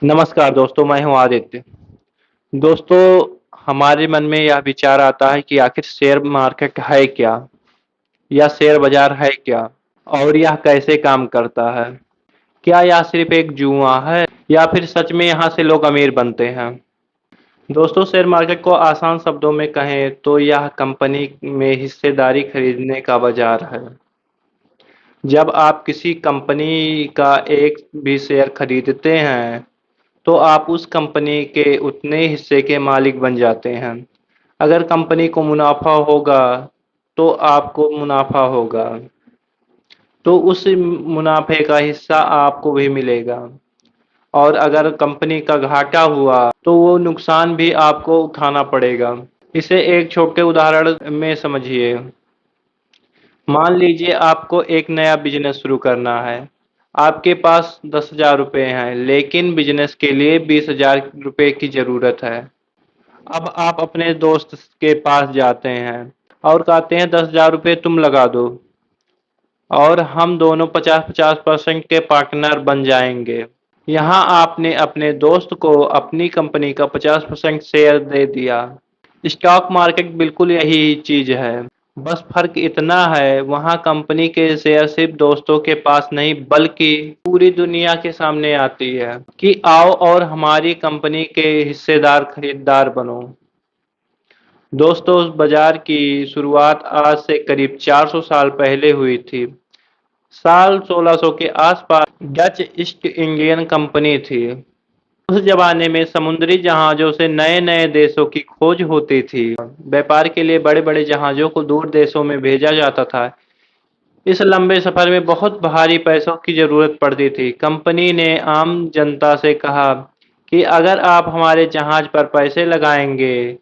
नमस्कार दोस्तों, मैं हूँ आदित्य। दोस्तों, हमारे मन में यह विचार आता है कि आखिर शेयर मार्केट है क्या? या शेयर बाज़ार है क्या? और यह कैसे काम करता है? क्या यह सिर्फ़ एक जुआ है या फिर सच में यहाँ से लोग अमीर बनते हैं? दोस्तों, शेयर मार्केट को आसान शब्दों में कहें तो यह कंपनी में हिस्सेदारी खरीदने का बाज़ार है। जब आप किसी कंपनी का एक भी शेयर खरीदते हैं, तो आप उस कंपनी के उतने हिस्से के मालिक बन जाते हैं। अगर कंपनी को मुनाफ़ा होगा, तो आपको मुनाफ़ा होगा, तो उस मुनाफ़े का हिस्सा आपको भी मिलेगा और अगर कंपनी का घाटा हुआ, तो वो नुकसान भी आपको उठाना पड़ेगा। इसे एक छोटे उदाहरण में समझिए। मान लीजिए आपको एक नया बिज़नेस शुरू करना है। आपके पास 10,000 रुपए हैं, लेकिन बिज़नेस के लिए 20,000 रुपए की ज़रूरत है। अब आप अपने दोस्त के पास जाते हैं और कहते हैं 10,000 रुपए तुम लगा दो और हम दोनों 50-50% के पार्टनर बन जाएंगे। यहाँ आपने अपने दोस्त को अपनी कंपनी का 50% शेयर दे दिया। स्टॉक मार्केट बिल्कुल यही चीज है। बस फर्क इतना है, वहाँ कंपनी के शेयर सिर्फ दोस्तों के पास नहीं बल्कि पूरी दुनिया के सामने आती है कि आओ और हमारी कंपनी के हिस्सेदार खरीदार बनो। दोस्तों, उस बाजार की शुरुआत आज से करीब 400 साल पहले हुई थी। साल 1600 के आसपास डच ईस्ट इंडियन कंपनी थी। उस जमाने में समुद्री जहाज़ों से नए-नए देशों की खोज होती थी। व्यापार के लिए बड़े-बड़े जहाज़ों को दूर देशों में भेजा जाता था। इस लंबे सफर में बहुत भारी पैसों की ज़रूरत पड़ती थी। कंपनी ने आम जनता से कहा कि अगर आप हमारे जहाज़ पर पैसे लगाएंगे,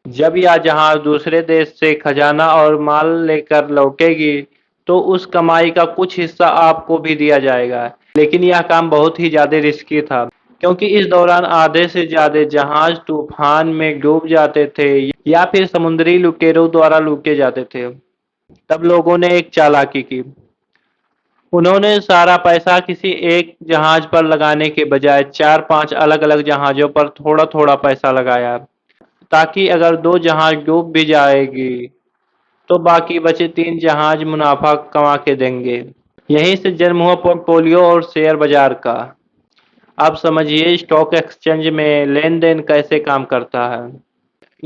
जब यह जहाज़ दूसरे देश से खजाना और माल लेकर लौटेगी, तो उस कमाई का कुछ हिस्सा आपको भी दिया जाएगा। लेकिन यह काम बहुत ही ज़्यादा रिस्की था, क्योंकि इस दौरान आधे से ज़्यादा जहाज़ तूफान में डूब जाते थे या फिर समुद्री लुटेरों द्वारा लूटे जाते थे। तब लोगों ने एक चालाकी की। उन्होंने सारा पैसा किसी एक जहाज़ पर लगाने के बजाय 4-5 अलग-अलग जहाज़ों पर थोड़ा-थोड़ा पैसा लगाया, ताकि अगर 2 जहाज़ डूब भी जाएगी, तो बाकी बचे 3 जहाज़ मुनाफ़ा कमा के देंगे। यहीं से जन्म हुआ पोर्टफोलियो और शेयर बाज़ार का। अब समझिए स्टॉक एक्सचेंज में लेन-देन कैसे काम करता है।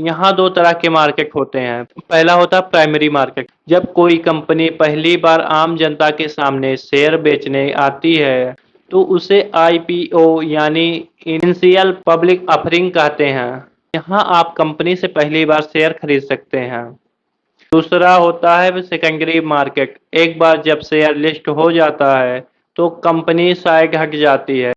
यहाँ 2 तरह के मार्केट होते हैं। पहला होता है प्राइमरी मार्केट। जब कोई कंपनी पहली बार आम जनता के सामने शेयर बेचने आती है, तो उसे आईपीओ यानी इनिशियल पब्लिक ऑफरिंग कहते हैं। यहाँ आप कंपनी से पहली बार शेयर खरीद सकते हैं। दूसरा होता है सेकेंडरी मार्केट। एक बार जब शेयर लिस्ट हो जाता है, तो कंपनी साइड हट जाती है।